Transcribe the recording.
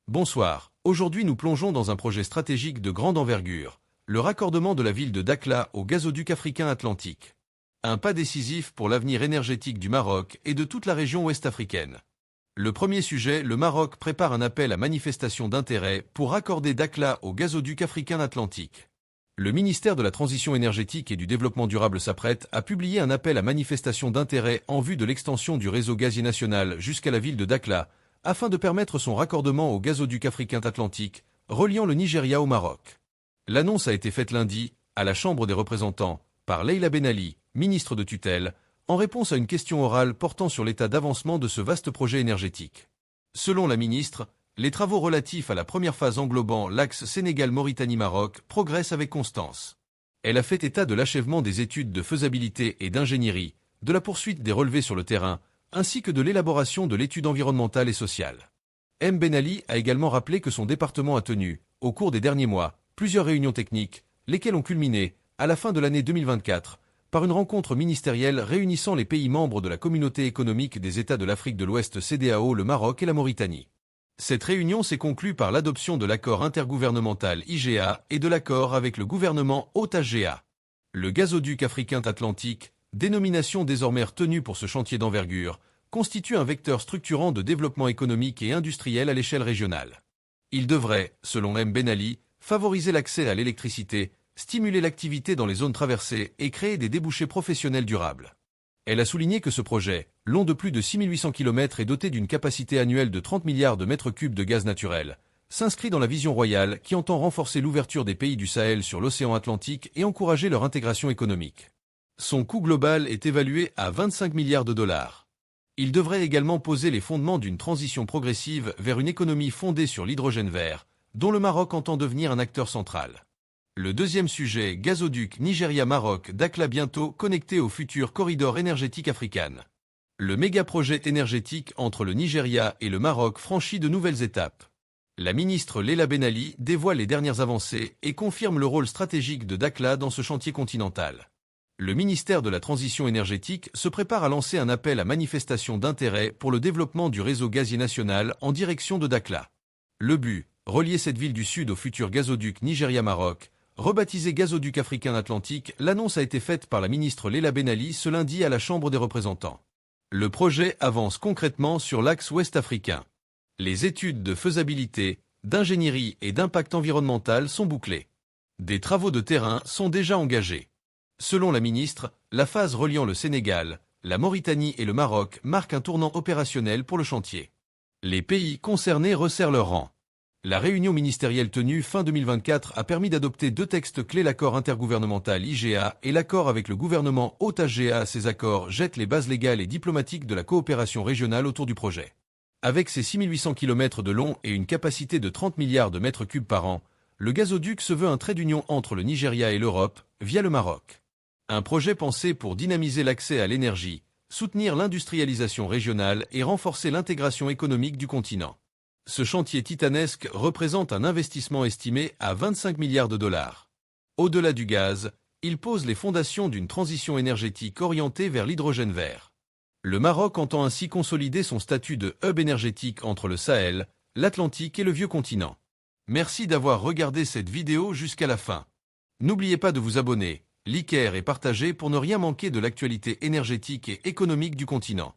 Bonsoir, aujourd'hui nous plongeons dans un projet stratégique de grande envergure, le raccordement de la ville de Dakhla au gazoduc africain atlantique. Un pas décisif pour l'avenir énergétique du Maroc et de toute la région ouest-africaine. Le premier sujet, le Maroc prépare un appel à manifestation d'intérêt pour raccorder Dakhla au gazoduc africain atlantique. Le ministère de la Transition énergétique et du Développement durable s'apprête à publier un appel à manifestation d'intérêt en vue de l'extension du réseau gazier national jusqu'à la ville de Dakhla, afin de permettre son raccordement au gazoduc africain atlantique, reliant le Nigeria au Maroc. L'annonce a été faite lundi, à la Chambre des représentants, par Leila Ben Ali, ministre de tutelle, en réponse à une question orale portant sur l'état d'avancement de ce vaste projet énergétique. Selon la ministre, les travaux relatifs à la première phase englobant l'axe Sénégal-Mauritanie-Maroc progressent avec constance. Elle a fait état de l'achèvement des études de faisabilité et d'ingénierie, de la poursuite des relevés sur le terrain, ainsi que de l'élaboration de l'étude environnementale et sociale. M. Ben Ali a également rappelé que son département a tenu, au cours des derniers mois, plusieurs réunions techniques, lesquelles ont culminé, à la fin de l'année 2024, par une rencontre ministérielle réunissant les pays membres de la Communauté économique des États de l'Afrique de l'Ouest CEDEAO, le Maroc et la Mauritanie. Cette réunion s'est conclue par l'adoption de l'accord intergouvernemental IGA et de l'accord avec le gouvernement OTAGA. Le gazoduc africain atlantique, dénomination désormais retenue pour ce chantier d'envergure, constitue un vecteur structurant de développement économique et industriel à l'échelle régionale. Il devrait, selon M. Ben Ali, favoriser l'accès à l'électricité, stimuler l'activité dans les zones traversées et créer des débouchés professionnels durables. Elle a souligné que ce projet, long de plus de 6800 km et doté d'une capacité annuelle de 30 milliards de mètres cubes de gaz naturel, s'inscrit dans la vision royale qui entend renforcer l'ouverture des pays du Sahel sur l'océan Atlantique et encourager leur intégration économique. Son coût global est évalué à 25 milliards de dollars. Il devrait également poser les fondements d'une transition progressive vers une économie fondée sur l'hydrogène vert, dont le Maroc entend devenir un acteur central. Le deuxième sujet, gazoduc Nigeria-Maroc, Dakhla bientôt connecté au futur corridor énergétique africain. Le méga-projet énergétique entre le Nigeria et le Maroc franchit de nouvelles étapes. La ministre Leila Ben Ali dévoile les dernières avancées et confirme le rôle stratégique de Dakhla dans ce chantier continental. Le ministère de la Transition énergétique se prépare à lancer un appel à manifestation d'intérêt pour le développement du réseau gazier national en direction de Dakhla. Le but, relier cette ville du sud au futur gazoduc Nigeria-Maroc, rebaptisé gazoduc africain atlantique, l'annonce a été faite par la ministre Leila Ben Ali ce lundi à la Chambre des représentants. Le projet avance concrètement sur l'axe ouest africain. Les études de faisabilité, d'ingénierie et d'impact environnemental sont bouclées. Des travaux de terrain sont déjà engagés. Selon la ministre, la phase reliant le Sénégal, la Mauritanie et le Maroc marque un tournant opérationnel pour le chantier. Les pays concernés resserrent leurs rangs. La réunion ministérielle tenue fin 2024 a permis d'adopter deux textes clés, l'accord intergouvernemental IGA et l'accord avec le gouvernement OTAGA. Ces accords jettent les bases légales et diplomatiques de la coopération régionale autour du projet. Avec ses 6800 km de long et une capacité de 30 milliards de mètres cubes par an, le gazoduc se veut un trait d'union entre le Nigeria et l'Europe, via le Maroc. Un projet pensé pour dynamiser l'accès à l'énergie, soutenir l'industrialisation régionale et renforcer l'intégration économique du continent. Ce chantier titanesque représente un investissement estimé à 25 milliards de dollars. Au-delà du gaz, il pose les fondations d'une transition énergétique orientée vers l'hydrogène vert. Le Maroc entend ainsi consolider son statut de hub énergétique entre le Sahel, l'Atlantique et le vieux continent. Merci d'avoir regardé cette vidéo jusqu'à la fin. N'oubliez pas de vous abonner, liker et partager pour ne rien manquer de l'actualité énergétique et économique du continent.